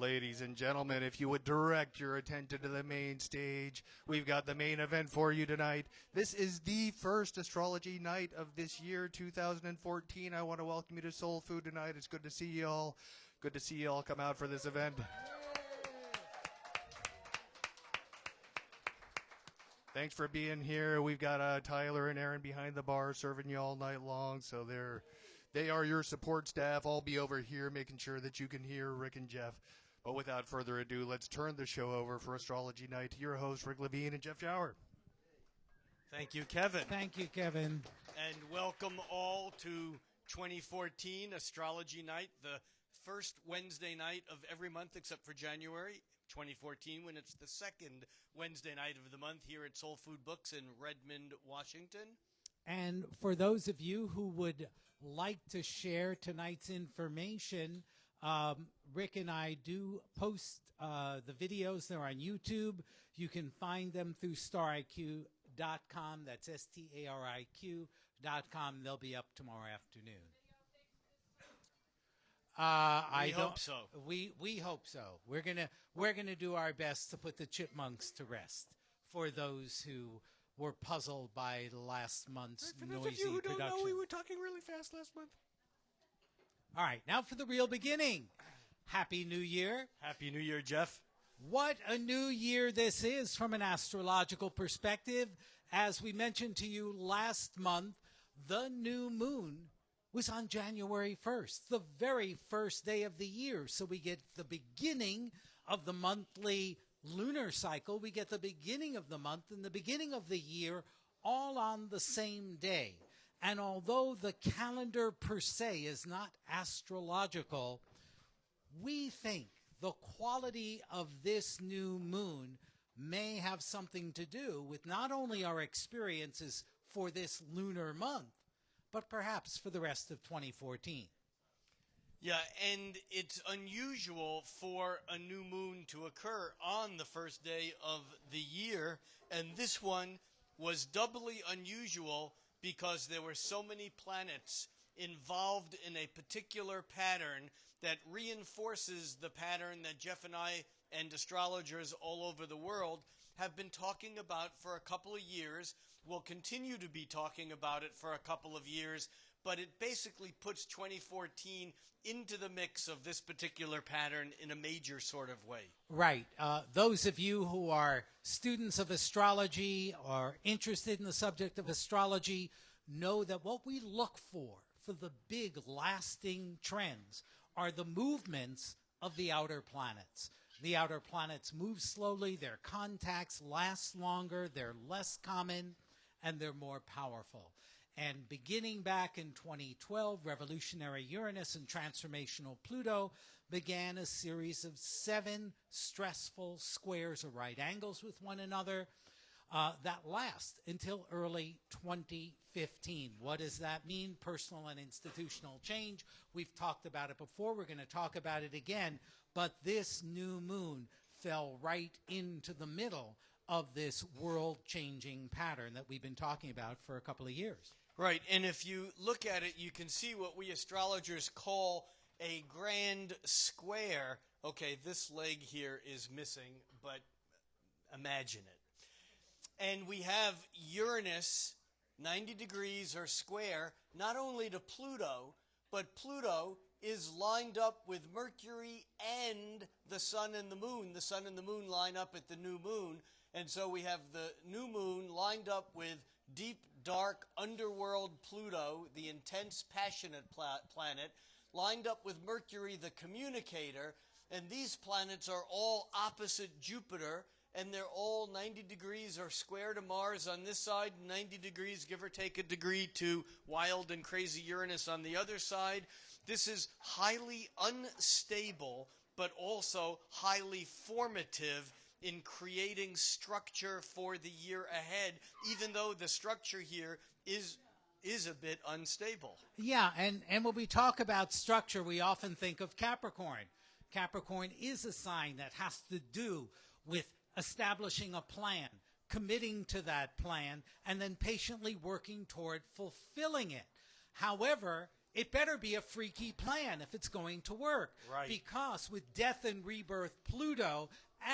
Ladies and gentlemen, if you would direct your attention to the main stage, we've got the main event for you tonight. This is the first astrology night of this year, 2014. I want to welcome you to Soul Food tonight. It's good to see you all. Good to see you all come out for this event. Thanks for being here. We've got Tyler and Aaron behind the bar serving you all night long, so they are your support staff. I'll be over here making sure that you can hear Rick and Jeff. But without further ado, let's turn the show over for Astrology Night to your hosts, Rick Levine and Jeff Jower. Thank you, Kevin. Thank you, Kevin. And welcome all to 2014 Astrology Night, the first Wednesday night of every month except for January 2014, when it's the second Wednesday night of the month here at Soul Food Books in Redmond, Washington. And for those of you who would like to share tonight's information, Rick and I do post the videos. They're on YouTube. You can find them through stariq.com. That's STARIQ.com. They'll be up tomorrow afternoon. I hope so. We hope so. We're gonna do our best to put the chipmunks to rest for those who were puzzled by last month's For noisy those of you who don't production. know, we were talking really fast last month. All right, now for the real beginning. Happy New Year. Happy New Year, Jeff. What a new year this is from an astrological perspective. As we mentioned to you last month, the new moon was on January 1st, the very first day of the year. So we get the beginning of the monthly lunar cycle. We get the beginning of the month and the beginning of the year all on the same day. And although the calendar per se is not astrological, we think the quality of this new moon may have something to do with not only our experiences for this lunar month, but perhaps for the rest of 2014. Yeah, and it's unusual for a new moon to occur on the first day of the year, and this one was doubly unusual because there were so many planets involved in a particular pattern that reinforces the pattern that Jeff and I and astrologers all over the world have been talking about for a couple of years. We'll continue to be talking about it for a couple of years, but it basically puts 2014 into the mix of this particular pattern in a major sort of way. Right. Those of you who are students of astrology or interested in the subject of astrology know that what we look for the big lasting trends are the movements of the outer planets. The outer planets move slowly, their contacts last longer, they're less common, and they're more powerful. And beginning back in 2012, revolutionary Uranus and transformational Pluto began a series of 7 stressful squares or right angles with one another that last until early 2015. What does that mean? Personal and institutional change. We've talked about it before. We're going to talk about it again. But this new moon fell right into the middle of this world-changing pattern that we've been talking about for a couple of years. Right, and if you look at it, you can see what we astrologers call a grand square. Okay, this leg here is missing, but imagine it. And we have Uranus, 90 degrees or square, not only to Pluto, but Pluto is lined up with Mercury and the sun and the moon. The sun and the moon line up at the new moon. And so we have the new moon lined up with deep, dark, underworld Pluto, the intense, passionate planet, lined up with Mercury, the communicator. And these planets are all opposite Jupiter, and they're all 90 degrees or square to Mars on this side, 90 degrees, give or take a degree, to wild and crazy Uranus on the other side. This is highly unstable, but also highly formative in creating structure for the year ahead, even though the structure here is a bit unstable. Yeah, and when we talk about structure, we often think of Capricorn. Capricorn is a sign that has to do with establishing a plan, committing to that plan, and then patiently working toward fulfilling it. However, it better be a freaky plan if it's going to work. Right. Because with Death and Rebirth Pluto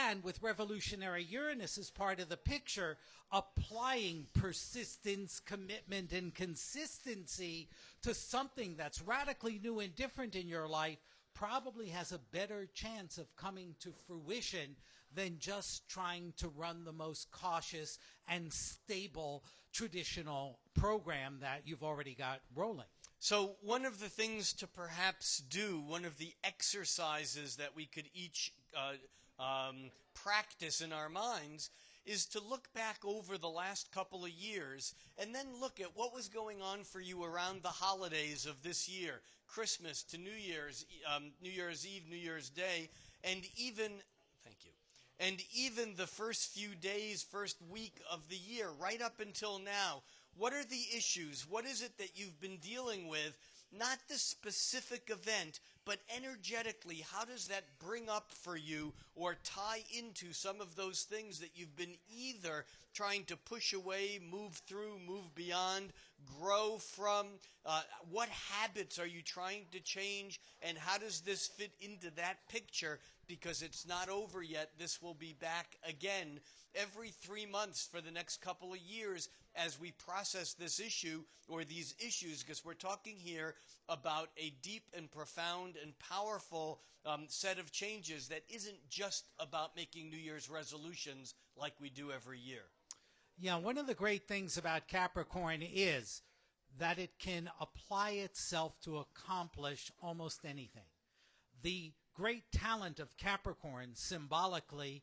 and with Revolutionary Uranus as part of the picture, applying persistence, commitment, and consistency to something that's radically new and different in your life probably has a better chance of coming to fruition than just trying to run the most cautious and stable traditional program that you've already got rolling. So one of the things to perhaps do, one of the exercises that we could each practice in our minds, is to look back over the last couple of years and then look at what was going on for you around the holidays of this year, Christmas to New Year's Eve, New Year's Day, and even, thank you, and even the first few days, first week of the year, right up until now. What are the issues? What is it that you've been dealing with? Not the specific event, but energetically, how does that bring up for you or tie into some of those things that you've been either trying to push away, move through, move beyond, grow from? What habits are you trying to change, and how does this fit into that picture? Because it's not over yet. This will be back again every 3 months for the next couple of years as we process this issue or these issues, because we're talking here about a deep and profound and powerful set of changes that isn't just about making New Year's resolutions like we do every year. Yeah, one of the great things about Capricorn is that it can apply itself to accomplish almost anything. The great talent of Capricorn symbolically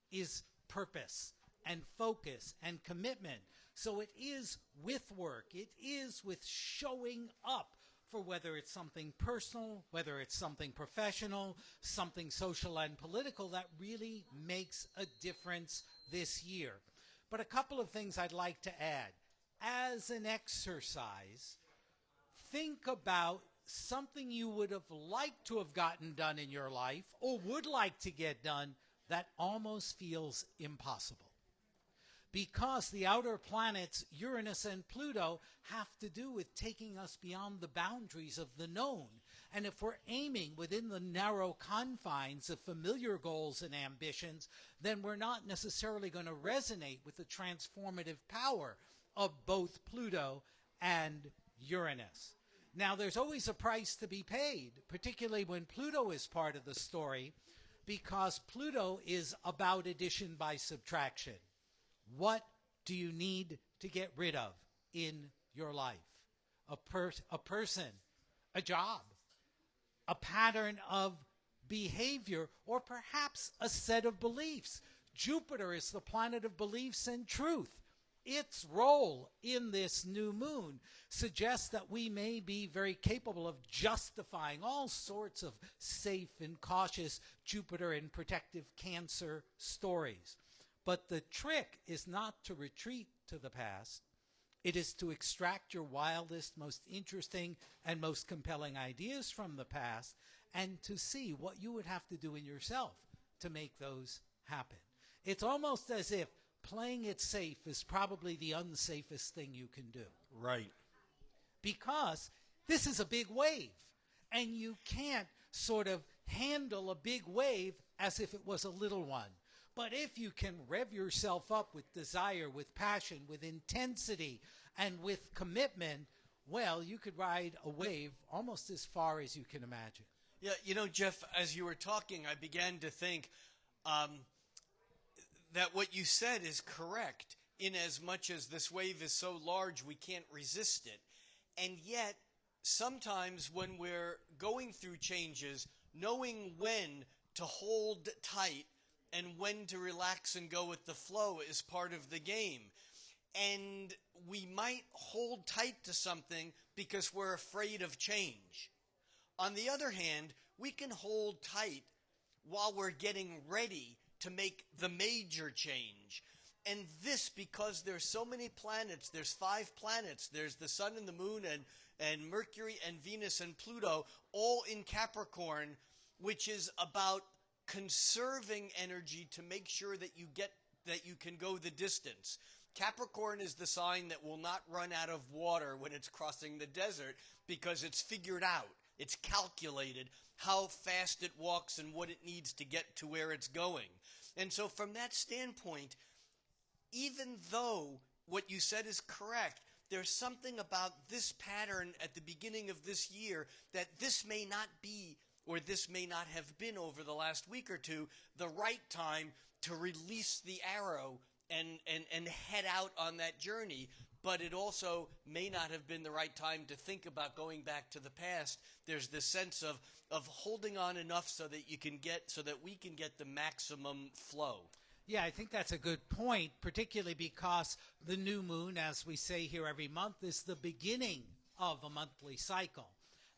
is purpose and focus and commitment. So it is with work. It is with showing up for whether it's something personal, whether it's something professional, something social and political that really makes a difference this year. But a couple of things I'd like to add. As an exercise, think about something you would have liked to have gotten done in your life or would like to get done that almost feels impossible. Because the outer planets, Uranus and Pluto, have to do with taking us beyond the boundaries of the known. And if we're aiming within the narrow confines of familiar goals and ambitions, then we're not necessarily going to resonate with the transformative power of both Pluto and Uranus. Now, there's always a price to be paid, particularly when Pluto is part of the story, because Pluto is about addition by subtraction. What do you need to get rid of in your life? A person, a job, a pattern of behavior, or perhaps a set of beliefs. Jupiter is the planet of beliefs and truth. Its role in this new moon suggests that we may be very capable of justifying all sorts of safe and cautious Jupiter and protective Cancer stories. But the trick is not to retreat to the past. It is to extract your wildest, most interesting, and most compelling ideas from the past and to see what you would have to do in yourself to make those happen. It's almost as if playing it safe is probably the unsafest thing you can do. Right. Because this is a big wave, and you can't sort of handle a big wave as if it was a little one. But if you can rev yourself up with desire, with passion, with intensity, and with commitment, well, you could ride a wave almost as far as you can imagine. Yeah, you know, Jeff, as you were talking, I began to think that what you said is correct, in as much as this wave is so large we can't resist it. And yet, sometimes when we're going through changes, knowing when to hold tight and when to relax and go with the flow is part of the game. And we might hold tight to something because we're afraid of change. On the other hand, we can hold tight while we're getting ready to make the major change. And this, because there's so many planets, there's 5 planets, there's the sun and the moon and Mercury and Venus and Pluto, all in Capricorn, which is about conserving energy to make sure that you can go the distance, Capricorn is the sign that will not run out of water when it's crossing the desert because it's figured out. It's calculated how fast it walks and what it needs to get to where it's going. And so from that standpoint, even though what you said is correct, there's something about this pattern at the beginning of this year that this may not be, or this may not have been over the last week or two, the right time to release the arrow and head out on that journey. But it also may not have been the right time to think about going back to the past. There's this sense of holding on enough so that we can get the maximum flow. Yeah, I think that's a good point, particularly because the new moon, as we say here every month, is the beginning of a monthly cycle.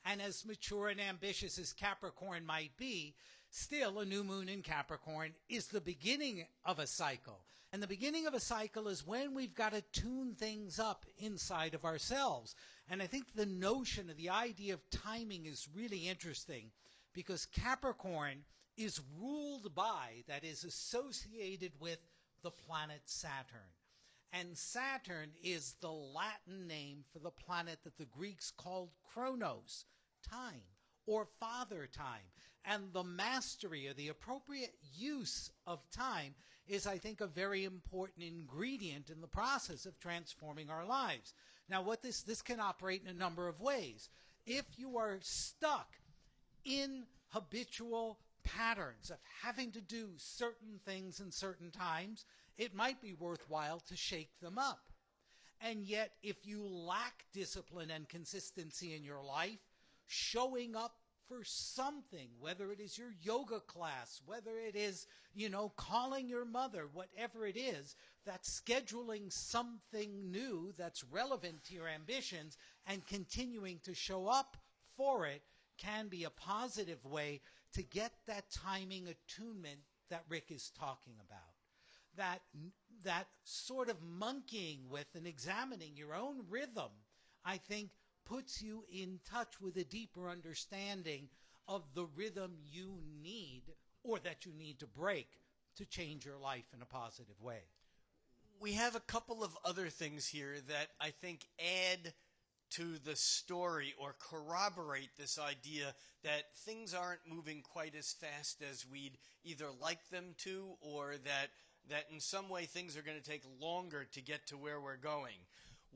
And as mature and ambitious as Capricorn might be, still a new moon in Capricorn is the beginning of a cycle. And the beginning of a cycle is when we've got to tune things up inside of ourselves. And I think the notion of the idea of timing is really interesting because Capricorn is ruled by, that is associated with, the planet Saturn. And Saturn is the Latin name for the planet that the Greeks called Chronos, time, or father time. And the mastery or the appropriate use of time is, I think, a very important ingredient in the process of transforming our lives. Now, what this can operate in a number of ways. If you are stuck in habitual patterns of having to do certain things in certain times, it might be worthwhile to shake them up. And yet, if you lack discipline and consistency in your life, showing up for something, whether it is your yoga class, whether it is, calling your mother, whatever it is, that's scheduling something new that's relevant to your ambitions and continuing to show up for it can be a positive way to get that timing attunement that Rick is talking about. That sort of monkeying with and examining your own rhythm, I think, puts you in touch with a deeper understanding of the rhythm you need, or that you need to break, to change your life in a positive way. We have a couple of other things here that I think add to the story or corroborate this idea that things aren't moving quite as fast as we'd either like them to, or that in some way things are going to take longer to get to where we're going.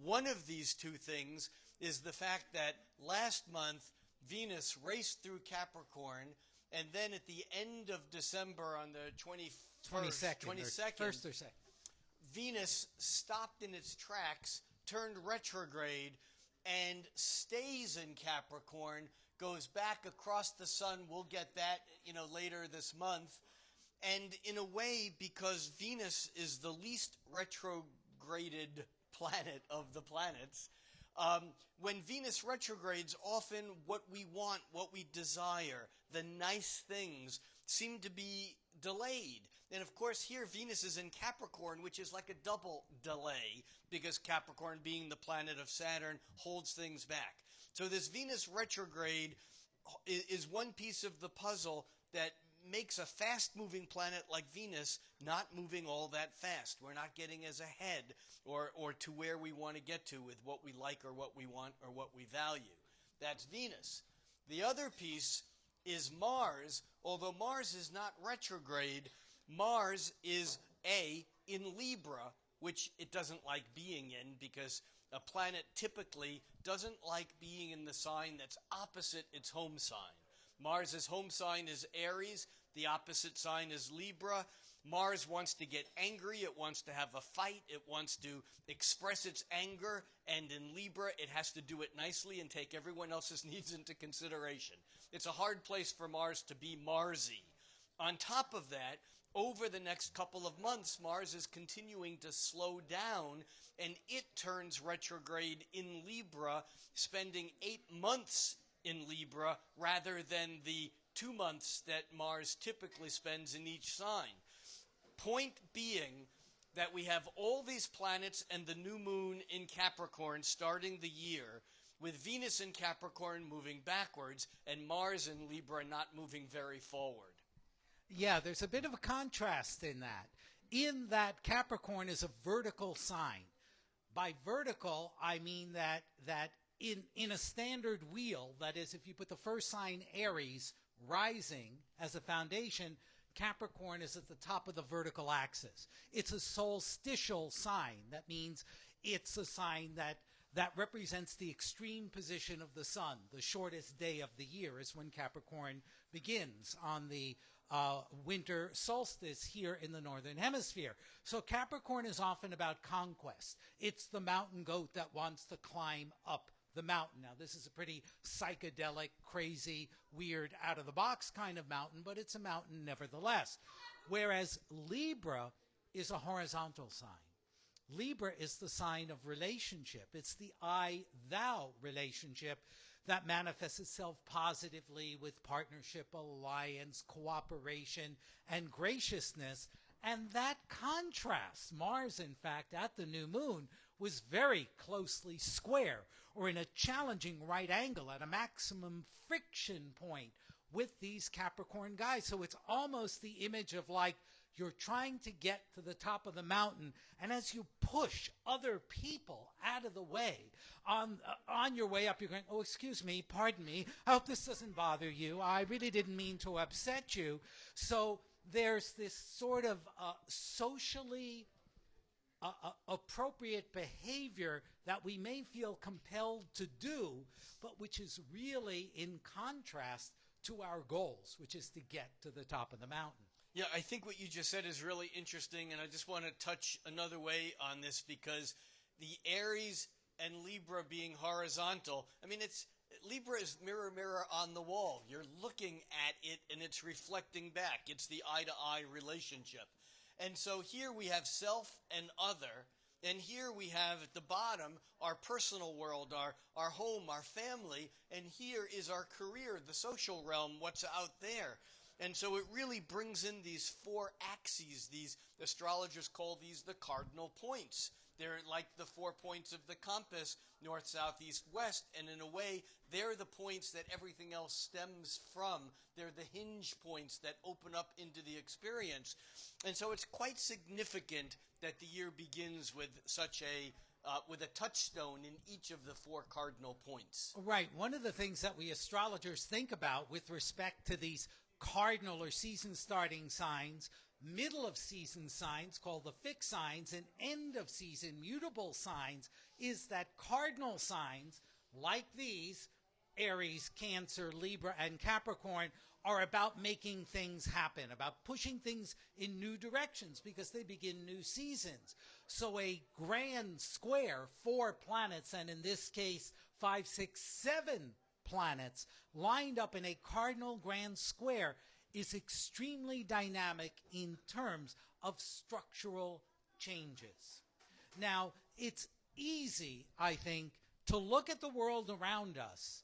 One of these two things is the fact that last month Venus raced through Capricorn, and then at the end of December on the 22nd, first or second, Venus stopped in its tracks, turned retrograde, and stays in Capricorn, goes back across the sun. We'll get that, later this month. And in a way, because Venus is the least retrograded planet of the planets, when Venus retrogrades, often what we want, what we desire, the nice things seem to be delayed. And of course here Venus is in Capricorn, which is like a double delay, because Capricorn, being the planet of Saturn, holds things back. So this Venus retrograde is one piece of the puzzle that makes a fast-moving planet like Venus not moving all that fast. We're not getting as ahead or to where we want to get to with what we like or what we want or what we value. That's Venus. The other piece is Mars. Although Mars is not retrograde, Mars is in Libra, which it doesn't like being in, because a planet typically doesn't like being in the sign that's opposite its home sign. Mars' home sign is Aries. The opposite sign is Libra. Mars wants to get angry. It wants to have a fight. It wants to express its anger. And in Libra, it has to do it nicely and take everyone else's needs into consideration. It's a hard place for Mars to be Marsy. On top of that, over the next couple of months, Mars is continuing to slow down, and it turns retrograde in Libra, spending 8 months in Libra rather than the 2 months that Mars typically spends in each sign. Point being that we have all these planets and the new moon in Capricorn starting the year, with Venus in Capricorn moving backwards and Mars in Libra not moving very forward. Yeah, there's a bit of a contrast in that. in that Capricorn is a vertical sign. By vertical, I mean that in a standard wheel, that is, if you put the first sign Aries rising as a foundation, Capricorn is at the top of the vertical axis. It's a solstitial sign. That means it's a sign that represents the extreme position of the sun. The shortest day of the year is when Capricorn begins on the winter solstice here in the northern hemisphere. So Capricorn is often about conquest. It's the mountain goat that wants to climb up the mountain. Now, this is a pretty psychedelic, crazy, weird, out-of-the-box kind of mountain, but it's a mountain nevertheless. Whereas Libra is a horizontal sign. Libra is the sign of relationship. It's the I-thou relationship that manifests itself positively with partnership, alliance, cooperation, and graciousness. And that contrasts. Mars, in fact, at the new moon, was very closely square, or in a challenging right angle at a maximum friction point with these Capricorn guys. So it's almost the image of like you're trying to get to the top of the mountain, and as you push other people out of the way on your way up, you're going, oh, excuse me, pardon me, I hope this doesn't bother you. I really didn't mean to upset you. So there's this sort of socially appropriate behavior that we may feel compelled to do, but which is really in contrast to our goals, which is to get to the top of the mountain. Yeah, I think what you just said is really interesting, and I just want to touch another way on this because the Aries and Libra being horizontal, I mean, Libra is mirror, mirror on the wall. You're looking at it, and it's reflecting back. It's the eye-to-eye relationship. And so here we have self and other, and here we have at the bottom our personal world, our home, our family, and here is our career, the social realm, what's out there. And so it really brings in these four axes. These astrologers call these the cardinal points. They're like the 4 points of the compass, north, south, east, west, and in a way, they're the points that everything else stems from. They're the hinge points that open up into the experience. And so it's quite significant that the year begins with such with a touchstone in each of the four cardinal points. Right. One of the things that we astrologers think about with respect to these cardinal or season starting signs, middle of season signs called the fixed signs, and end of season mutable signs is that cardinal signs like these, Aries, Cancer, Libra, and Capricorn, are about making things happen, about pushing things in new directions because they begin new seasons. So a grand square, 4 planets, and in this case 5, 6, 7 planets lined up in a cardinal grand square is extremely dynamic in terms of structural changes. Now, it's easy, I think, to look at the world around us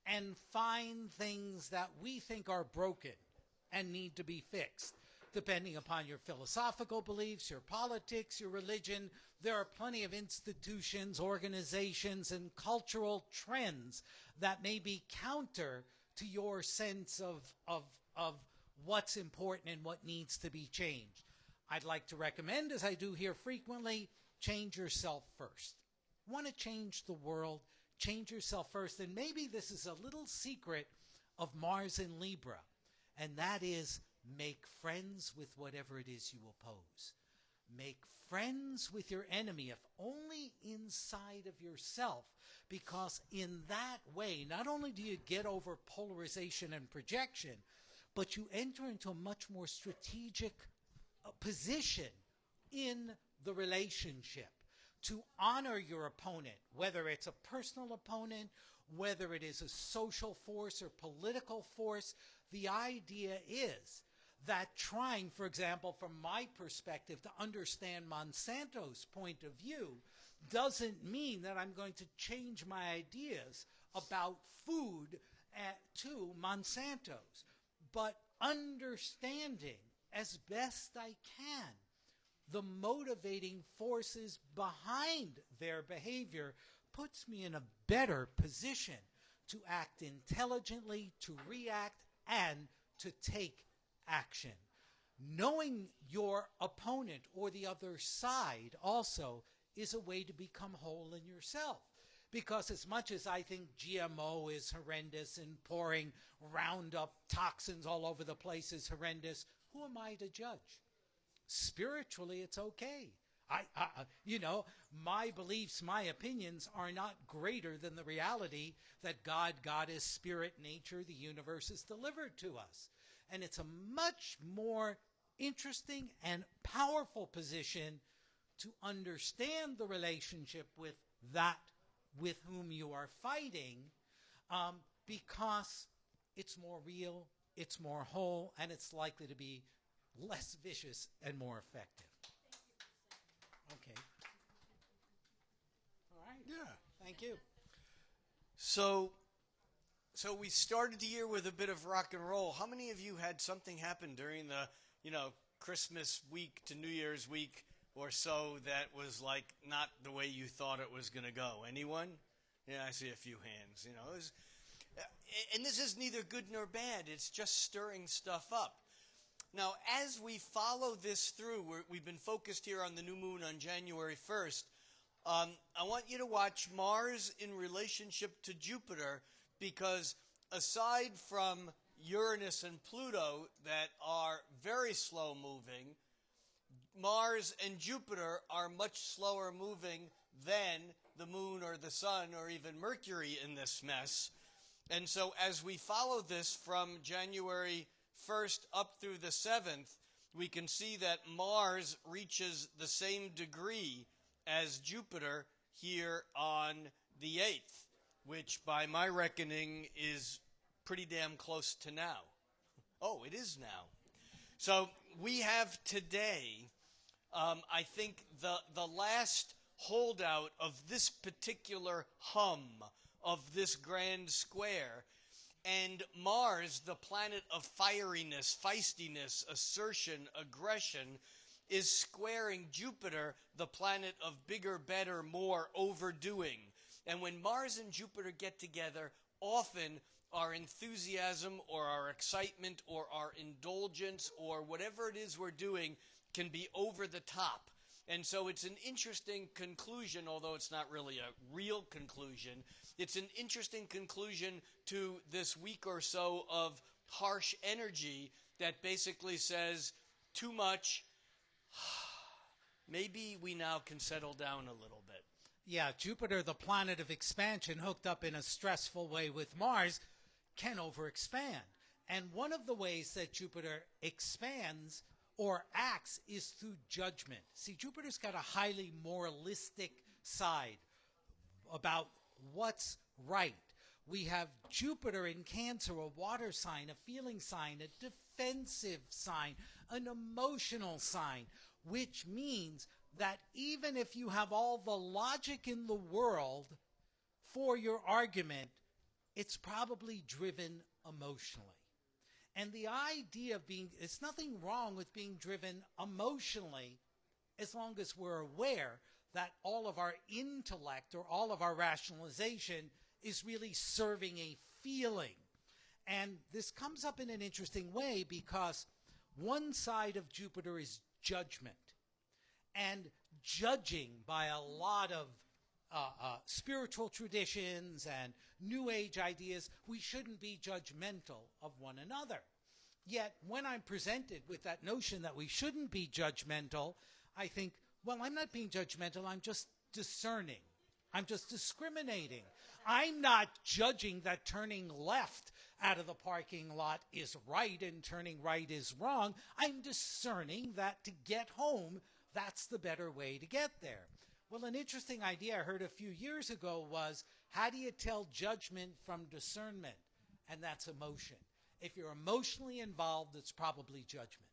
and find things that we think are broken and need to be fixed. Depending upon your philosophical beliefs, your politics, your religion, there are plenty of institutions, organizations, and cultural trends that may be counter to your sense of what's important and what needs to be changed. I'd like to recommend, as I do here frequently, change yourself first. Want to change the world? Change yourself first. And maybe this is a little secret of Mars in Libra, and that is make friends with whatever it is you oppose. Make friends with your enemy, if only inside of yourself, because in that way, not only do you get over polarization and projection, but you enter into a much more strategic position in the relationship to honor your opponent, whether it's a personal opponent, whether it is a social force or political force. The idea is that trying, for example, from my perspective, to understand Monsanto's point of view doesn't mean that I'm going to change my ideas about food to Monsanto's. But understanding as best I can the motivating forces behind their behavior puts me in a better position to act intelligently, to react, and to take action. knowing your opponent or the other side also is a way to become whole in yourself. Because as much as I think GMO is horrendous and pouring Roundup toxins all over the place is horrendous, who am I to judge? Spiritually, it's okay. My beliefs, my opinions are not greater than the reality that God is spirit, nature, the universe is delivered to us. And it's a much more interesting and powerful position to understand the relationship with that with whom you are fighting, because it's more real, it's more whole, and it's likely to be less vicious and more effective. Okay. All right. Yeah. Thank you. So we started the year with a bit of rock and roll. How many of you had something happen during the, Christmas week to New Year's week or so that was like not the way you thought it was going to go? Anyone? Yeah, I see a few hands. And this is neither good nor bad. It's just stirring stuff up. Now, as we follow this through, we've been focused here on the new moon on January 1st. I want you to watch Mars in relationship to Jupiter, because aside from Uranus and Pluto that are very slow moving, Mars and Jupiter are much slower moving than the moon or the sun or even Mercury in this mess. And so as we follow this from January 1st up through the 7th, we can see that Mars reaches the same degree as Jupiter here on the 8th, which by my reckoning is pretty damn close to now. Oh, it is now. So we have today, I think, the last holdout of this particular hum of this grand square. And Mars, the planet of fieriness, feistiness, assertion, aggression, is squaring Jupiter, the planet of bigger, better, more, overdoing. And when Mars and Jupiter get together, often our enthusiasm or our excitement or our indulgence or whatever it is we're doing can be over the top. And so it's an interesting conclusion, although it's not really a real conclusion. It's an interesting conclusion to this week or so of harsh energy that basically says, too much, maybe we now can settle down a little bit. Yeah, Jupiter, the planet of expansion, hooked up in a stressful way with Mars, can overexpand. And one of the ways that Jupiter expands or acts is through judgment. See, Jupiter's got a highly moralistic side about what's right. We have Jupiter in Cancer, a water sign, a feeling sign, a defensive sign, an emotional sign, which means that even if you have all the logic in the world for your argument, it's probably driven emotionally. And the idea of it's nothing wrong with being driven emotionally as long as we're aware that all of our intellect or all of our rationalization is really serving a feeling. And this comes up in an interesting way because one side of Jupiter is judgment. And judging by a lot of spiritual traditions and New Age ideas, we shouldn't be judgmental of one another. Yet, when I'm presented with that notion that we shouldn't be judgmental, I think, well, I'm not being judgmental, I'm just discerning. I'm just discriminating. I'm not judging that turning left out of the parking lot is right and turning right is wrong. I'm discerning that to get home, that's the better way to get there. Well, an interesting idea I heard a few years ago was, how do you tell judgment from discernment? And that's emotion. If you're emotionally involved, it's probably judgment.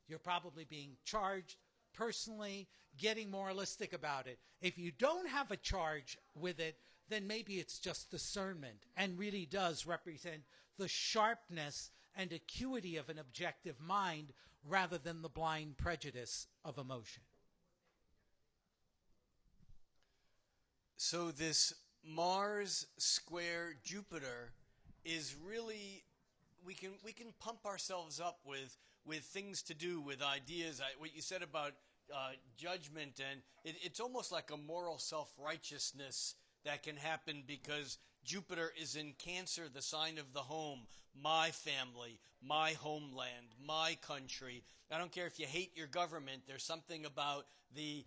You're probably being charged personally, getting moralistic about it. If you don't have a charge with it, then maybe it's just discernment and really does represent the sharpness and acuity of an objective mind rather than the blind prejudice of emotion. So this Mars square Jupiter is really, we can pump ourselves up with with things to do, with ideas. What you said about judgment, and it's almost like a moral self-righteousness that can happen because Jupiter is in Cancer, the sign of the home, my family, my homeland, my country. I don't care if you hate your government. There's something about the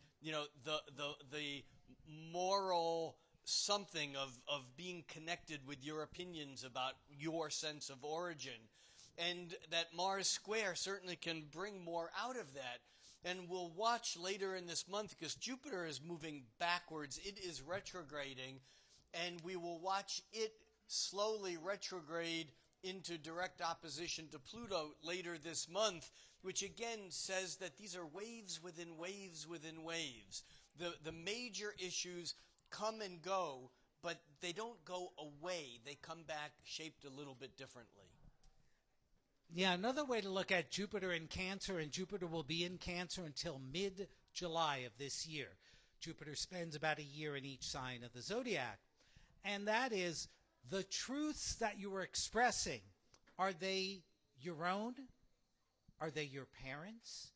moral something of being connected with your opinions about your sense of origin. And that Mars square certainly can bring more out of that. And we'll watch later in this month, because Jupiter is moving backwards. It is retrograding, and we will watch it slowly retrograde into direct opposition to Pluto later this month, which again says that these are waves within waves within waves. The major issues come and go, but they don't go away. They come back shaped a little bit differently. Yeah, another way to look at Jupiter in Cancer, and Jupiter will be in Cancer until mid-July of this year. Jupiter spends about a year in each sign of the zodiac. And that is, the truths that you are expressing, are they your own? Are they your parents?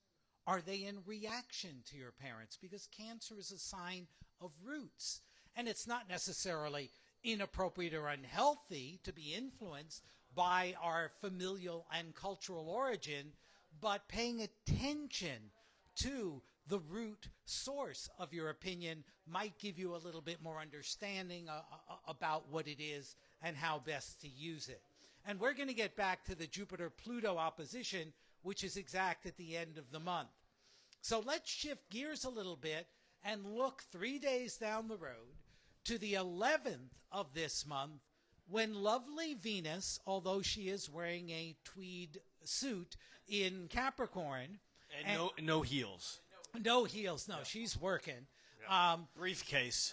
Are they in reaction to your parents? Because Cancer is a sign of roots. And it's not necessarily inappropriate or unhealthy to be influenced by our familial and cultural origin, but paying attention to the root source of your opinion might give you a little bit more understanding about what it is and how best to use it. And we're going to get back to the Jupiter-Pluto opposition, which is exact at the end of the month. So let's shift gears a little bit and look 3 days down the road to the 11th of this month, when lovely Venus, although she is wearing a tweed suit in Capricorn. And no heels. No heels, no, she's working. Yeah. Briefcase.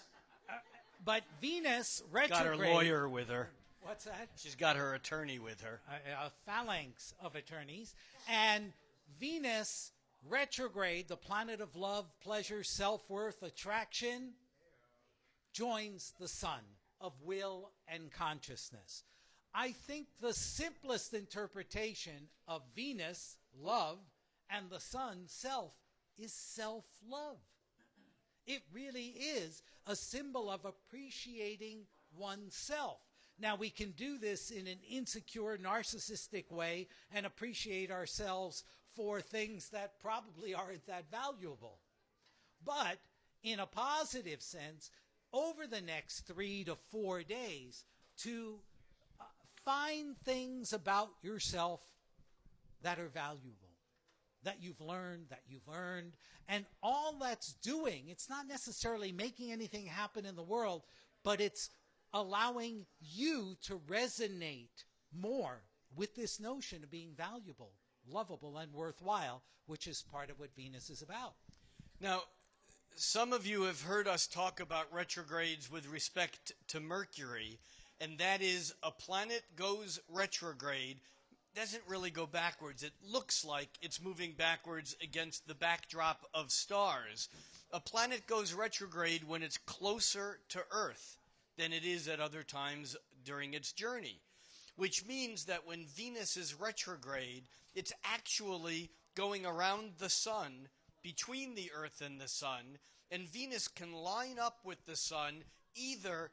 But Venus retrograde. Got her lawyer with her. What's that? She's got her attorney with her. A phalanx of attorneys. And Venus retrograde, the planet of love, pleasure, self-worth, attraction, joins the sun of will and consciousness. I think the simplest interpretation of Venus, love, and the sun, self, is self-love. It really is a symbol of appreciating oneself. Now, we can do this in an insecure, narcissistic way and appreciate ourselves for things that probably aren't that valuable. But in a positive sense, over the next 3 to 4 days, to find things about yourself that are valuable, that you've learned, that you've earned. And all that's doing, it's not necessarily making anything happen in the world, but it's allowing you to resonate more with this notion of being valuable, lovable, and worthwhile, which is part of what Venus is about. Now, some of you have heard us talk about retrogrades with respect to Mercury, and that is a planet goes retrograde, doesn't really go backwards. It looks like it's moving backwards against the backdrop of stars. A planet goes retrograde when it's closer to Earth than it is at other times during its journey, which means that when Venus is retrograde, it's actually going around the sun, between the Earth and the sun, and Venus can line up with the sun either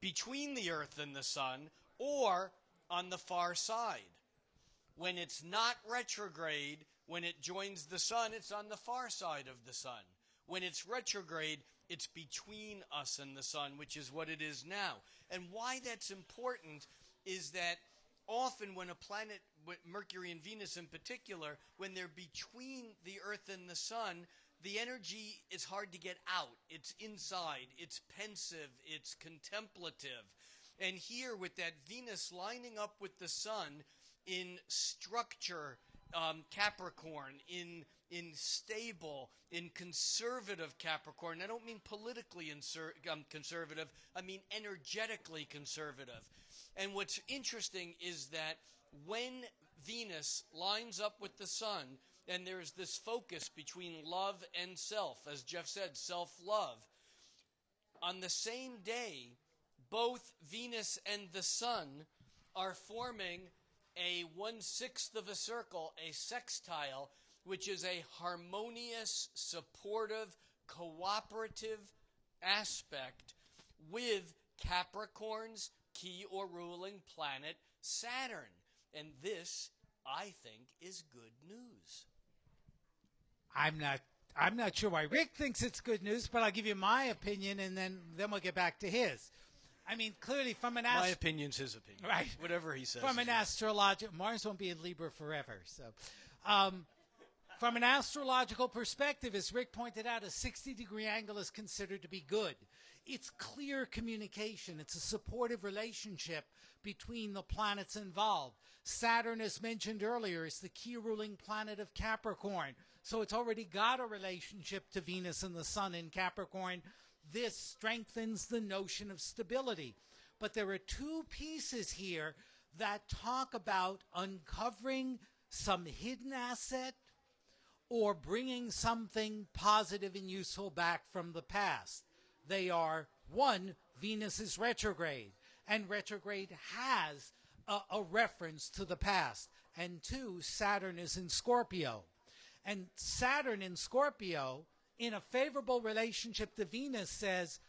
between the Earth and the sun or on the far side. When it's not retrograde, when it joins the sun, it's on the far side of the sun. When it's retrograde, it's between us and the sun, which is what it is now. And why that's important is that often when a planet, Mercury and Venus in particular, when they're between the Earth and the sun, the energy is hard to get out. It's inside. It's pensive. It's contemplative. And here with that Venus lining up with the sun in structure, Capricorn, in stable, in conservative Capricorn. I don't mean politically conservative. I mean energetically conservative. And what's interesting is that when Venus lines up with the sun, and there's this focus between love and self, as Jeff said, self-love, on the same day, both Venus and the sun are forming a 1/6 of a circle, a sextile, which is a harmonious, supportive, cooperative aspect with Capricorn's key or ruling planet, Saturn. And this, I think, is good news. I'm not sure why Rick thinks it's good news, but I'll give you my opinion, and then we'll get back to his. I mean, clearly from an My opinion's his opinion. Right. Whatever he says. From an astrological, Mars won't be in Libra forever. So, from an astrological perspective, as Rick pointed out, a 60-degree angle is considered to be good. It's clear communication. It's a supportive relationship between the planets involved. Saturn, as mentioned earlier, is the key ruling planet of Capricorn. So it's already got a relationship to Venus and the Sun in Capricorn. This strengthens the notion of stability. But there are two pieces here that talk about uncovering some hidden asset or bringing something positive and useful back from the past. They are, one, Venus is retrograde, and retrograde has a reference to the past. And two, Saturn is in Scorpio. And Saturn in Scorpio, in a favorable relationship to Venus, says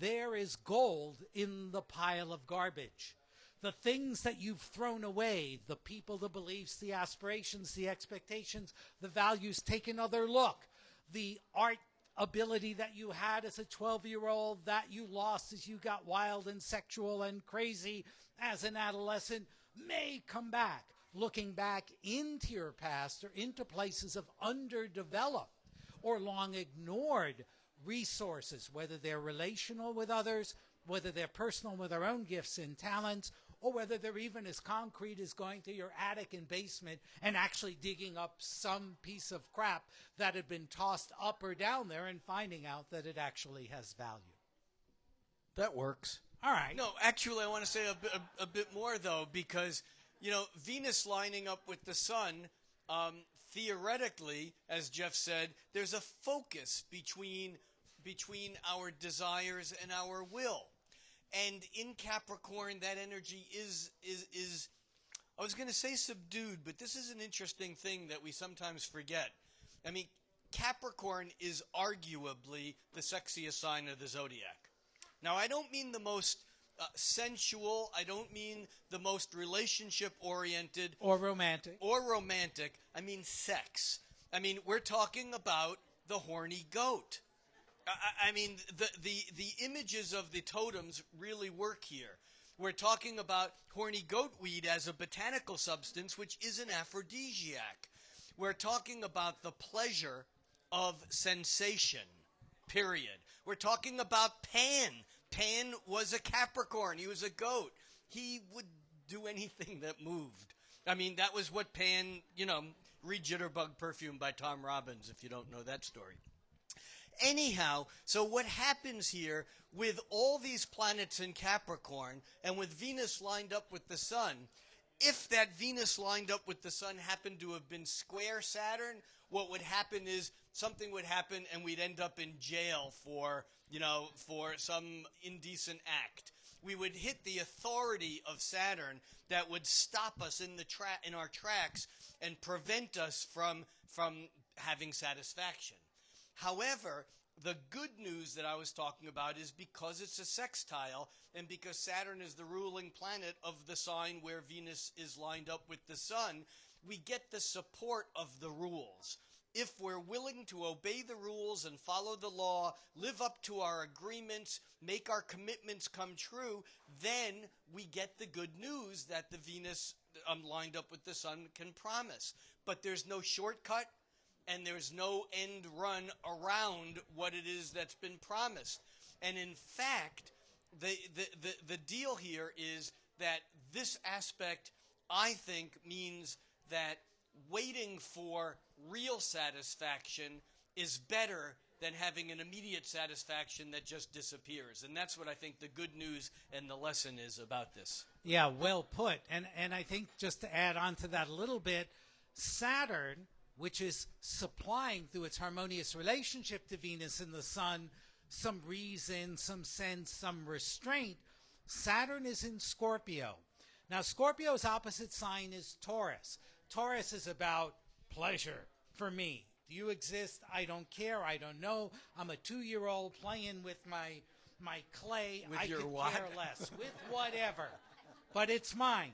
there is gold in the pile of garbage. The things that you've thrown away, the people, the beliefs, the aspirations, the expectations, the values, take another look. The art ability that you had as a 12-year-old that you lost as you got wild and sexual and crazy as an adolescent may come back. Looking back into your past or into places of underdeveloped or long ignored resources, whether they're relational with others, whether they're personal with their own gifts and talents, or whether they're even as concrete as going to your attic and basement and actually digging up some piece of crap that had been tossed up or down there and finding out that it actually has value. That works. All right. No, actually, I want to say a bit more, though, because, Venus lining up with the Sun, theoretically, as Jeff said, there's a focus between our desires and our will. And in Capricorn, that energy is I was going to say subdued, but this is an interesting thing that we sometimes forget. I mean, Capricorn is arguably the sexiest sign of the zodiac. Now, I don't mean the most sensual. I don't mean the most relationship-oriented. Or romantic. I mean sex. I mean, we're talking about the horny goat. I mean, the images of the totems really work here. We're talking about horny goat weed as a botanical substance, which is an aphrodisiac. We're talking about the pleasure of sensation, period. We're talking about Pan. Pan was a Capricorn. He was a goat. He would do anything that moved. I mean, that was what Pan, read Jitterbug Perfume by Tom Robbins, if you don't know that story. Anyhow, so what happens here with all these planets in Capricorn and with Venus lined up with the Sun, if that Venus lined up with the Sun happened to have been square Saturn, what would happen is something would happen and we'd end up in jail for some indecent act. We would hit the authority of Saturn that would stop us in our tracks and prevent us from having satisfaction. However, the good news that I was talking about is because it's a sextile and because Saturn is the ruling planet of the sign where Venus is lined up with the Sun, we get the support of the rules. If we're willing to obey the rules and follow the law, live up to our agreements, make our commitments come true, then we get the good news that the Venus lined up with the Sun can promise. But there's no shortcut. And there's no end run around what it is that's been promised. And in fact, the deal here is that this aspect, I think, means that waiting for real satisfaction is better than having an immediate satisfaction that just disappears. And that's what I think the good news and the lesson is about this. Yeah, well put. And I think just to add on to that a little bit, Saturn, which is supplying through its harmonious relationship to Venus and the Sun some reason, some sense, some restraint. Saturn is in Scorpio. Now, Scorpio's opposite sign is Taurus. Taurus is about pleasure for me. Do you exist? I don't care. I don't know. I'm a 2-year-old playing with my clay. With I your could what? care less. With whatever. But it's mine.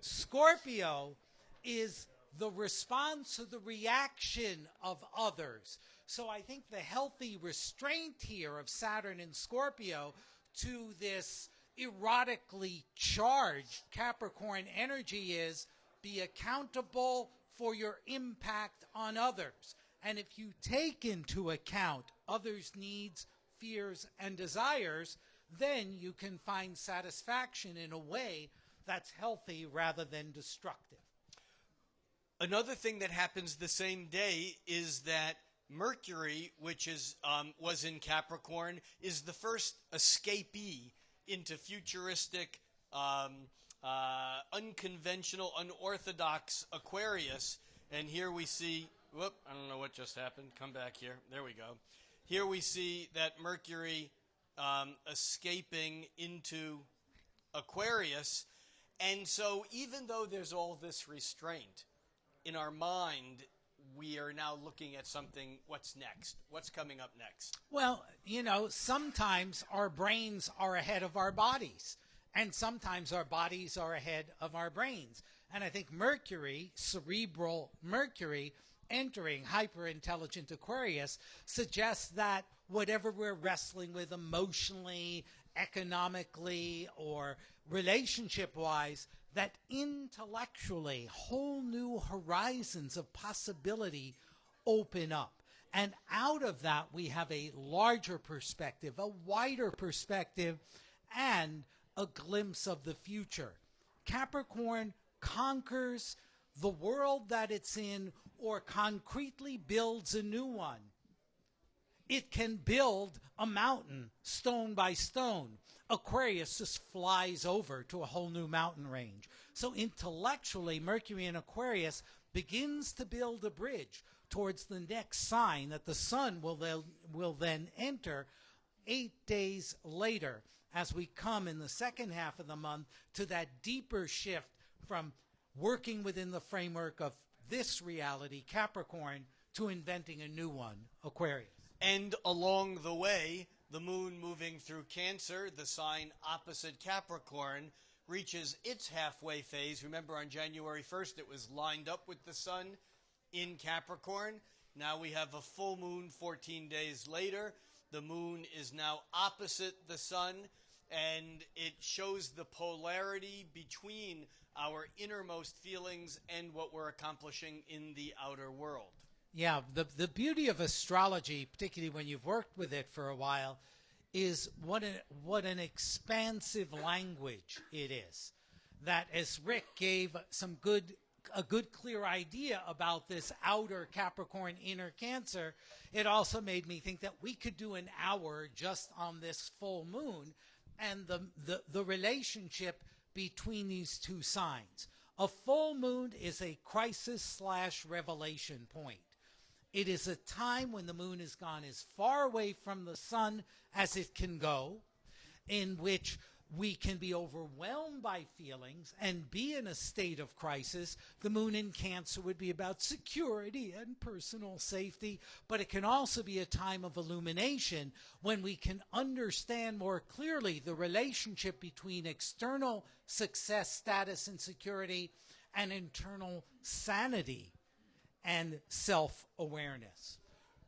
Scorpio is the response to the reaction of others. So I think the healthy restraint here of Saturn and Scorpio to this erotically charged Capricorn energy is be accountable for your impact on others. And if you take into account others' needs, fears, and desires, then you can find satisfaction in a way that's healthy rather than destructive. Another thing that happens the same day is that Mercury, which was in Capricorn, is the first escapee into futuristic, unconventional, unorthodox Aquarius. And here we see, I don't know what just happened. Come back here. There we go. Here we see that Mercury escaping into Aquarius. And so even though there's all this restraint, in our mind, we are now looking at something, what's next? What's coming up next? Well, sometimes our brains are ahead of our bodies, and sometimes our bodies are ahead of our brains. And I think Mercury, cerebral Mercury, entering hyper-intelligent Aquarius suggests that whatever we're wrestling with emotionally, economically, or relationship-wise, that intellectually whole new horizons of possibility open up. And out of that, we have a larger perspective, a wider perspective, and a glimpse of the future. Capricorn conquers the world that it's in or concretely builds a new one. It can build a mountain stone by stone. Aquarius just flies over to a whole new mountain range. So intellectually, Mercury in Aquarius begins to build a bridge towards the next sign that the sun will then enter 8 days later as we come in the second half of the month to that deeper shift from working within the framework of this reality, Capricorn, to inventing a new one, Aquarius. And along the way, the moon moving through Cancer, the sign opposite Capricorn, reaches its halfway phase. Remember, on January 1st, it was lined up with the sun in Capricorn. Now we have a full moon 14 days later. The moon is now opposite the sun, and it shows the polarity between our innermost feelings and what we're accomplishing in the outer world. Yeah, the beauty of astrology, particularly when you've worked with it for a while, is what an expansive language it is. That, as Rick gave a good clear idea about this outer Capricorn, inner Cancer, it also made me think that we could do an hour just on this full moon and the relationship between these two signs. A full moon is a crisis/revelation point. It is a time when the moon has gone as far away from the sun as it can go, in which we can be overwhelmed by feelings and be in a state of crisis. The moon in Cancer would be about security and personal safety, but it can also be a time of illumination when we can understand more clearly the relationship between external success, status, and security and internal sanity and self-awareness.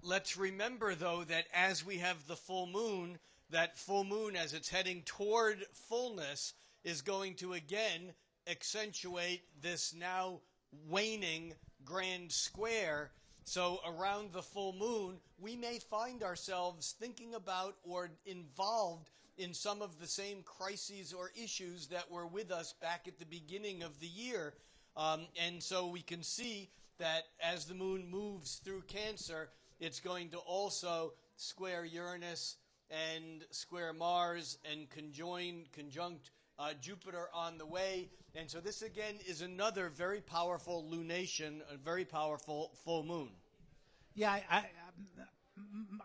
Let's remember, though, that as we have the full moon, that full moon, as it's heading toward fullness, is going to again accentuate this now waning grand square. So around the full moon, we may find ourselves thinking about or involved in some of the same crises or issues that were with us back at the beginning of the year. And so we can see that as the moon moves through Cancer, it's going to also square Uranus and square Mars and conjunct Jupiter on the way. And so this again is another very powerful lunation, a very powerful full moon. Yeah,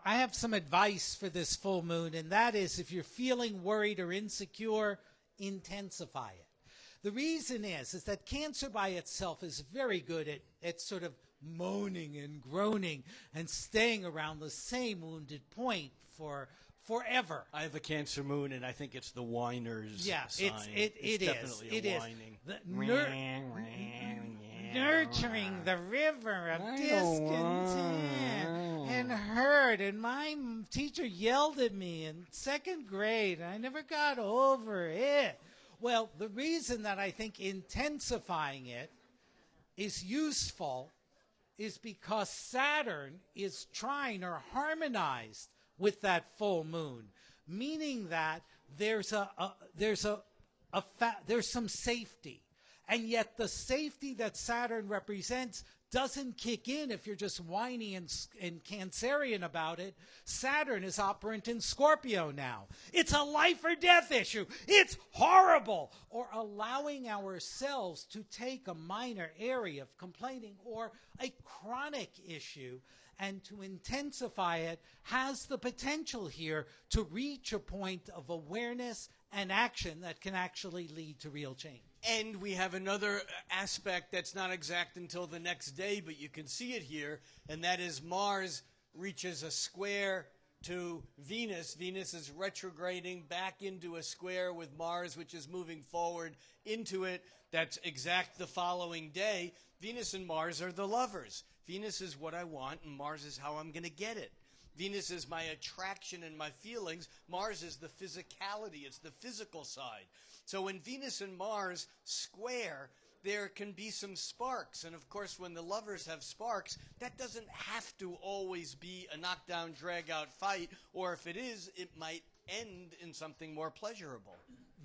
I have some advice for this full moon, and that is if you're feeling worried or insecure, intensify it. The reason is that Cancer by itself is very good at sort of moaning and groaning and staying around the same wounded point for forever. I have a Cancer moon, and I think it's the whiner's sign. It's definitely it a is. whining. Nurturing the river of discontent and hurt. And my teacher yelled at me in second grade, and I never got over it. Well, the reason that I think intensifying it is useful is because Saturn is trying or harmonized with that full moon, meaning that there's some safety. And yet the safety that Saturn represents doesn't kick in if you're just whiny and Cancerian about it. Saturn is operant in Scorpio now. It's a life or death issue. It's horrible. Or allowing ourselves to take a minor area of complaining or a chronic issue and to intensify it has the potential here to reach a point of awareness and action that can actually lead to real change. And we have another aspect that's not exact until the next day, but you can see it here, and that is Mars reaches a square to Venus. Venus is retrograding back into a square with Mars, which is moving forward into it. That's exact the following day. Venus and Mars are the lovers. Venus is what I want, and Mars is how I'm going to get it. Venus is my attraction and my feelings. Mars is the physicality. It's the physical side. So when Venus and Mars square, there can be some sparks. And, of course, when the lovers have sparks, that doesn't have to always be a knockdown, drag-out fight. Or if it is, it might end in something more pleasurable.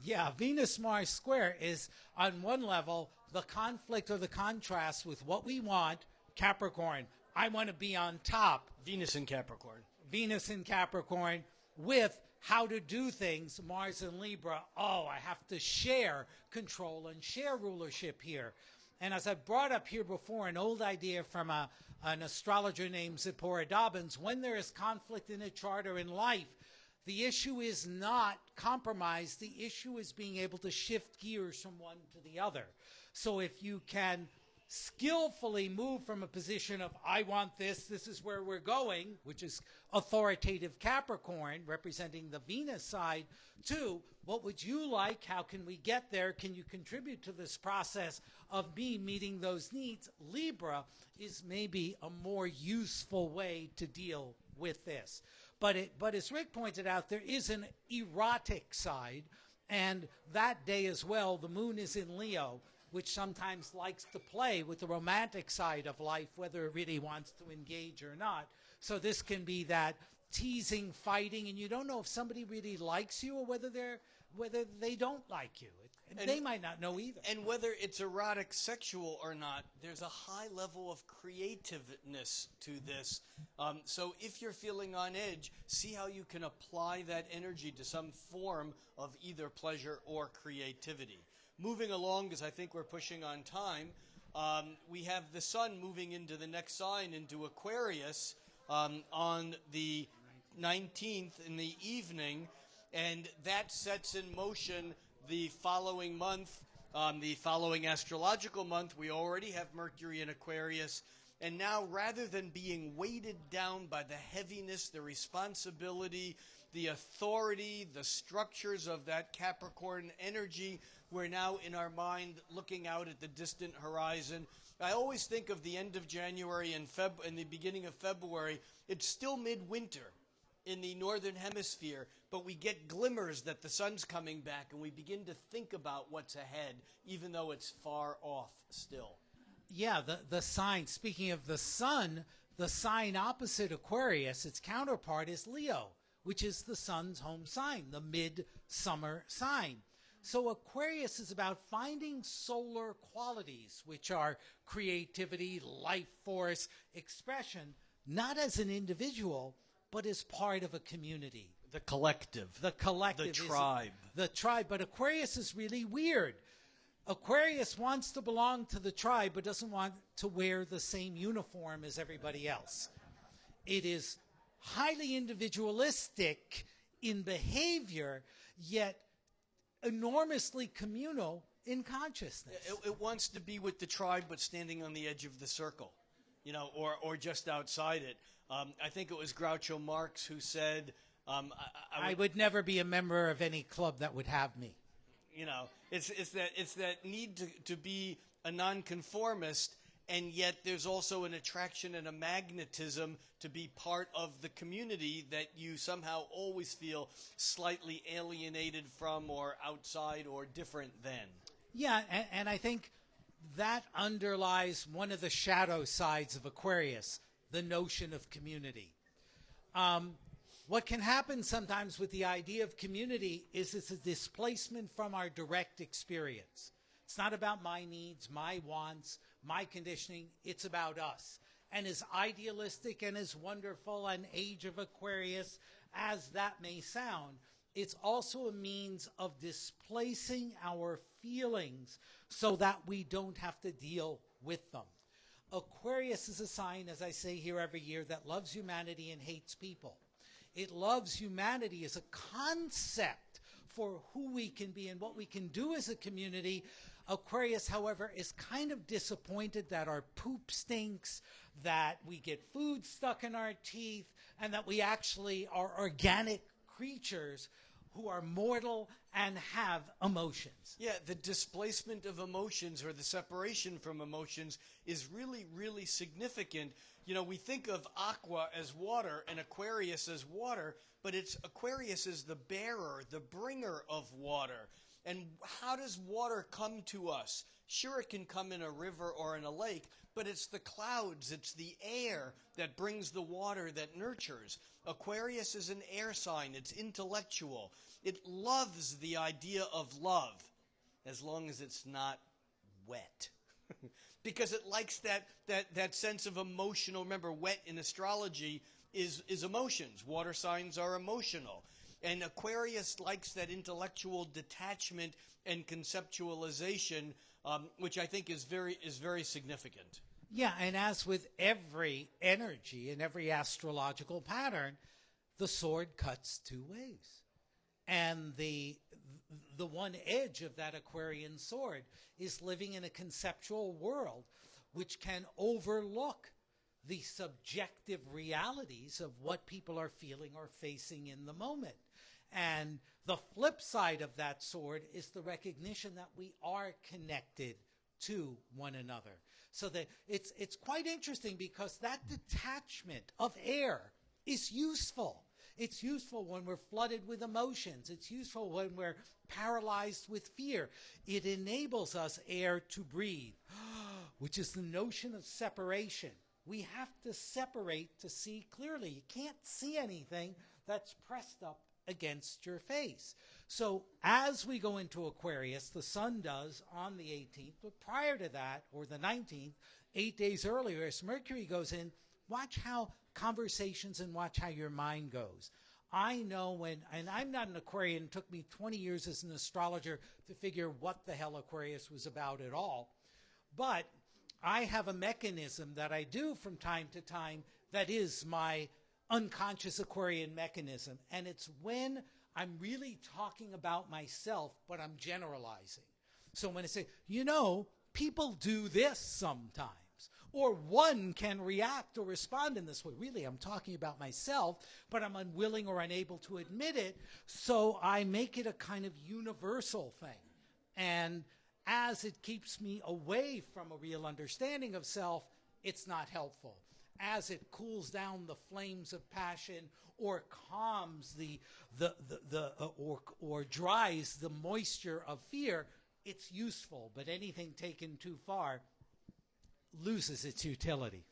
Yeah, Venus-Mars square is, on one level, the conflict or the contrast with what we want, Capricorn. I want to be on top. Venus in Capricorn. Venus in Capricorn with how to do things, Mars in Libra. Oh, I have to share control and share rulership here. And as I brought up here before, an old idea from an astrologer named Zipporah Dobbins, when there is conflict in a chart or in life, the issue is not compromise. The issue is being able to shift gears from one to the other. So if you can skillfully move from a position of I want this is where we're going, which is authoritative Capricorn representing the Venus side, to what would you like, how can we get there, can you contribute to this process of me meeting those needs. Libra is maybe a more useful way to deal with this. But as Rick pointed out, there is an erotic side, and that day as well, the moon is in Leo, which sometimes likes to play with the romantic side of life, whether it really wants to engage or not. So this can be that teasing, fighting, and you don't know if somebody really likes you or whether they don't like you. And they might not know either. And whether it's erotic, sexual or not, there's a high level of creativeness to this. So if you're feeling on edge, see how you can apply that energy to some form of either pleasure or creativity. Moving along, because I think we're pushing on time, we have the sun moving into the next sign, into Aquarius, on the 19th in the evening, and that sets in motion the following month, the following astrological month. We already have Mercury in Aquarius, and now rather than being weighted down by the heaviness, the responsibility, the authority, the structures of that Capricorn energy, we're now in our mind looking out at the distant horizon. I always think of the end of January and the beginning of February. It's still midwinter in the northern hemisphere, but we get glimmers that the sun's coming back, and we begin to think about what's ahead, even though it's far off still. Yeah, the sign, speaking of the sun, the sign opposite Aquarius, its counterpart is Leo, which is the sun's home sign, the midsummer sign. So Aquarius is about finding solar qualities, which are creativity, life force, expression, not as an individual, but as part of a community. The collective. The collective. The tribe. The tribe. But Aquarius is really weird. Aquarius wants to belong to the tribe, but doesn't want to wear the same uniform as everybody else. It is highly individualistic in behavior, yet enormously communal in consciousness. It wants to be with the tribe, but standing on the edge of the circle, or just outside it. I think it was Groucho Marx who said, I would never be a member of any club that would have me. It's that need to be a nonconformist, and yet there's also an attraction and a magnetism to be part of the community that you somehow always feel slightly alienated from, or outside, or different than. Yeah, and I think that underlies one of the shadow sides of Aquarius, the notion of community. What can happen sometimes with the idea of community is it's a displacement from our direct experience. It's not about my needs, my wants, my conditioning. It's about us. And as idealistic and as wonderful an age of Aquarius as that may sound, it's also a means of displacing our feelings so that we don't have to deal with them. Aquarius is a sign, as I say here every year, that loves humanity and hates people. It loves humanity as a concept for who we can be and what we can do as a community. Aquarius, however, is kind of disappointed that our poop stinks, that we get food stuck in our teeth, and that we actually are organic creatures who are mortal and have emotions. Yeah, the displacement of emotions, or the separation from emotions, is really, really significant. We think of Aqua as water and Aquarius as water, but Aquarius is the bearer, the bringer of water. And how does water come to us? Sure, it can come in a river or in a lake, but it's the clouds, it's the air that brings the water that nurtures. Aquarius is an air sign. It's intellectual. It loves the idea of love, as long as it's not wet. Because it likes that sense of emotional. Remember, wet in astrology is emotions. Water signs are emotional. And Aquarius likes that intellectual detachment and conceptualization, which I think is very significant. Yeah, and as with every energy and every astrological pattern, the sword cuts two ways. And the one edge of that Aquarian sword is living in a conceptual world which can overlook the subjective realities of what people are feeling or facing in the moment. And the flip side of that sword is the recognition that we are connected to one another. So that it's quite interesting, because that detachment of air is useful. It's useful when we're flooded with emotions. It's useful when we're paralyzed with fear. It enables us air to breathe, which is the notion of separation. We have to separate to see clearly. You can't see anything that's pressed up against your face. So as we go into Aquarius, the sun does on the 18th, but prior to that, or the 19th, 8 days earlier, as Mercury goes in, watch how conversations and watch how your mind goes. I know and I'm not an Aquarian, it took me 20 years as an astrologer to figure what the hell Aquarius was about at all. But I have a mechanism that I do from time to time that is my unconscious Aquarian mechanism. And it's when I'm really talking about myself, but I'm generalizing. So when I say, people do this sometimes, or one can react or respond in this way. Really, I'm talking about myself, but I'm unwilling or unable to admit it. So I make it a kind of universal thing. And as it keeps me away from a real understanding of self, it's not helpful. As it cools down the flames of passion, or calms or dries the moisture of fear, it's useful. But anything taken too far loses its utility.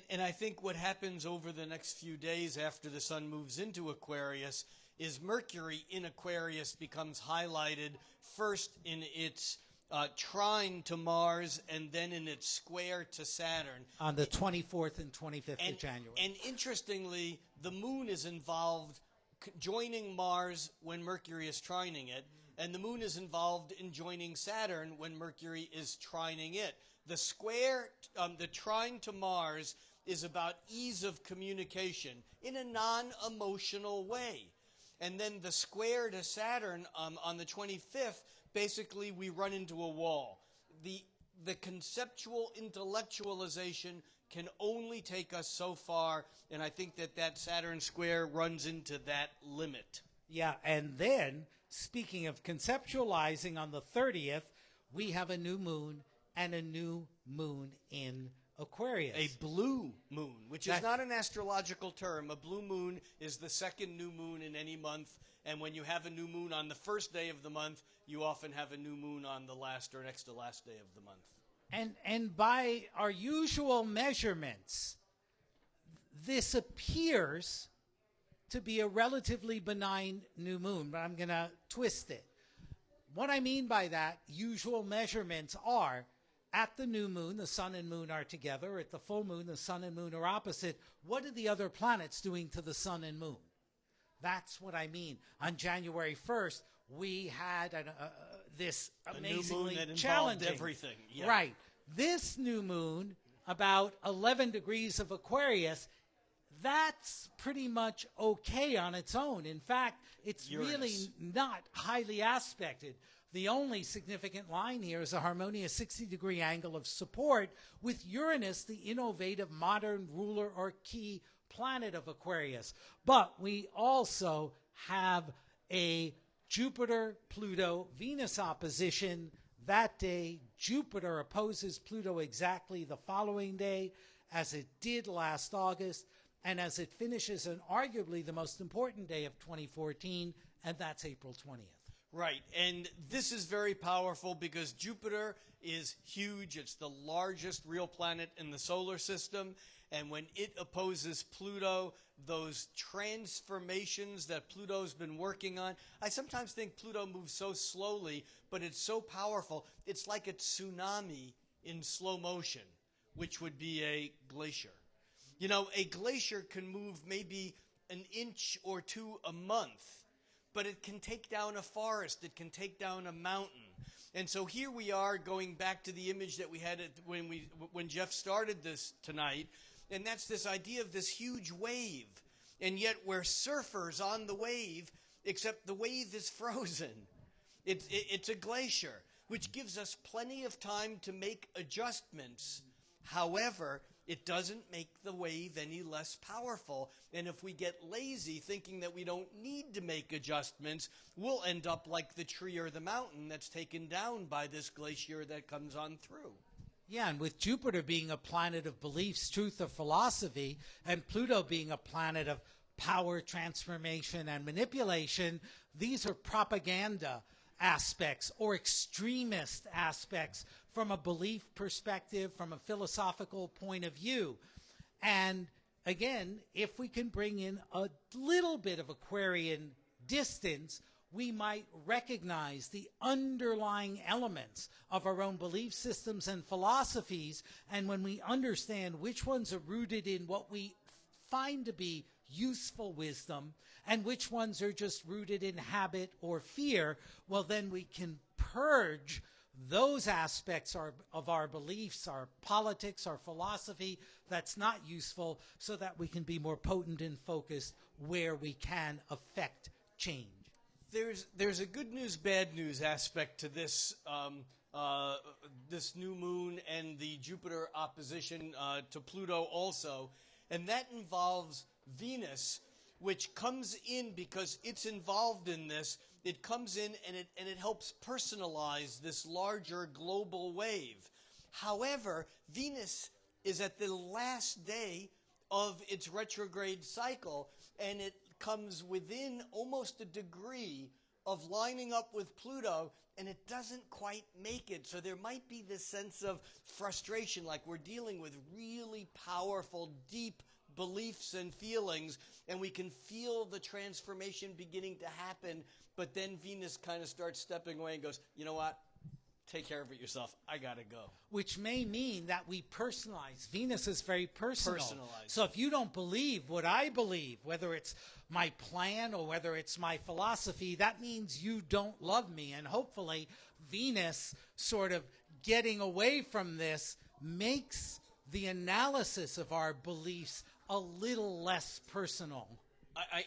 And I think what happens over the next few days after the sun moves into Aquarius is Mercury in Aquarius becomes highlighted first in its trine to Mars, and then in its square to Saturn. On the 24th and 25th of January. And interestingly, the moon is involved joining Mars when Mercury is trining it, and the moon is involved in joining Saturn when Mercury is trining it. The square, the trine to Mars, is about ease of communication in a non-emotional way. And then the square to Saturn on the 25th, basically we run into a wall. The conceptual intellectualization can only take us so far, and I think that Saturn square runs into that limit. Yeah, and then, speaking of conceptualizing, on the 30th, we have a new moon and a new moon in Aquarius. A blue moon, which is not an astrological term. A blue moon is the second new moon in any month, and when you have a new moon on the first day of the month, you often have a new moon on the last or next to last day of the month. And by our usual measurements, this appears to be a relatively benign new moon, but I'm going to twist it. What I mean by that, usual measurements are, at the new moon, the sun and moon are together. At the full moon, the sun and moon are opposite. What are the other planets doing to the sun and moon? That's what I mean. On January 1st, we had this amazingly new moon that challenging involved everything. Yeah. Right. This new moon, about 11 degrees of Aquarius, that's pretty much okay on its own. In fact, it's Uranus. really not highly aspected. The only significant line here is a harmonious 60-degree angle of support with Uranus, the innovative modern ruler or key planet of Aquarius. But we also have a Jupiter-Pluto-Venus opposition. That day, Jupiter opposes Pluto exactly the following day, as it did last August, and as it finishes on arguably the most important day of 2014, and that's April 20th. Right, and this is very powerful because Jupiter is huge. It's the largest real planet in the solar system, and when it opposes Pluto, those transformations that Pluto's been working on, I sometimes think Pluto moves so slowly, but it's so powerful. It's like a tsunami in slow motion, which would be a glacier. You know, a glacier can move maybe an inch or two a month, but it can take down a forest. It can take down a mountain. And so here we are going back to the image that we had when Jeff started this tonight, and that's this idea of this huge wave. And yet we're surfers on the wave, except the wave is frozen. It's a glacier, which gives us plenty of time to make adjustments. However, it doesn't make the wave any less powerful. And if we get lazy thinking that we don't need to make adjustments, we'll end up like the tree or the mountain that's taken down by this glacier that comes on through. Yeah, and with Jupiter being a planet of beliefs, truth, or philosophy, and Pluto being a planet of power, transformation, and manipulation, these are propaganda aspects or extremist aspects from a belief perspective, from a philosophical point of view. And again, if we can bring in a little bit of Aquarian distance, we might recognize the underlying elements of our own belief systems and philosophies. And when we understand which ones are rooted in what we find to be useful wisdom and which ones are just rooted in habit or fear, well, then we can purge those aspects of our beliefs, our politics, our philosophy that's not useful, so that we can be more potent and focused where we can affect change. There's a good news, bad news aspect to this this new moon and the Jupiter opposition to Pluto also, and that involves Venus, which comes in because it's involved in this. It comes in and it helps personalize this larger global wave. However, Venus is at the last day of its retrograde cycle, and it comes within almost a degree of lining up with Pluto, and it doesn't quite make it. So there might be this sense of frustration, like we're dealing with really powerful, deep beliefs and feelings, and we can feel the transformation beginning to happen, but then Venus kind of starts stepping away and goes, you know what? Take care of it yourself. I got to go. Which may mean that we personalize. Venus is very personal. Personalized. So if you don't believe what I believe, whether it's my plan or whether it's my philosophy, that means you don't love me. And hopefully Venus sort of getting away from this makes the analysis of our beliefs a little less personal.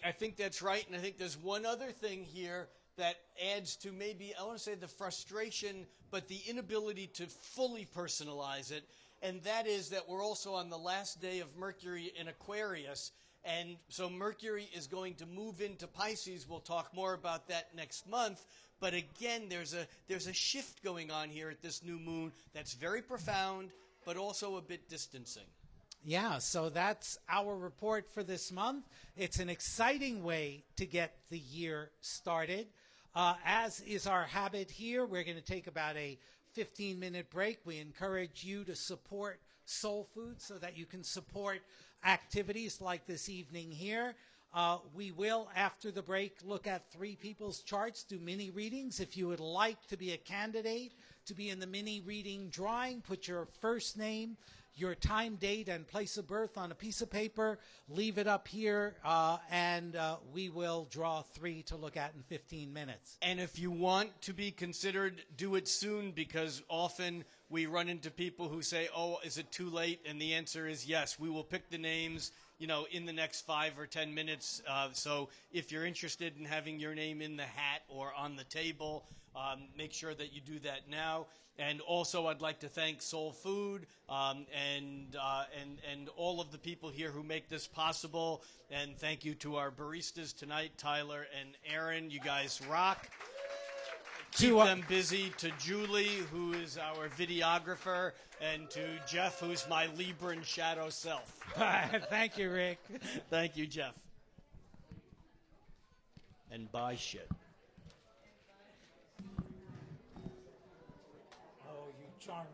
I think that's right, and I think there's one other thing here that adds to maybe, I want to say the frustration, but the inability to fully personalize it, and that is that we're also on the last day of Mercury in Aquarius, and so Mercury is going to move into Pisces. We'll talk more about that next month, but again, there's a shift going on here at this new moon that's very profound, but also a bit distancing. Yeah, so that's our report for this month. It's an exciting way to get the year started. As is our habit here, we're going to take about a 15-minute break. We encourage you to support Soul Food so that you can support activities like this evening here. We will, after the break, look at three people's charts, do mini readings. If you would like to be a candidate to be in the mini reading drawing, put your first name, your time, date, and place of birth on a piece of paper. Leave it up here, and we will draw three to look at in 15 minutes. And if you want to be considered, do it soon, because often we run into people who say, oh, is it too late? And the answer is yes. We will pick the names, in the next 5 or 10 minutes. So if you're interested in having your name in the hat or on the table, make sure that you do that now. And also, I'd like to thank Soul Food and all of the people here who make this possible. And thank you to our baristas tonight, Tyler and Aaron. You guys rock. Keep them busy. To Julie, who is our videographer, and to Jeff, who's my Libran shadow self. Thank you, Rick. Thank you, Jeff. And buy shit. Oh, you charming.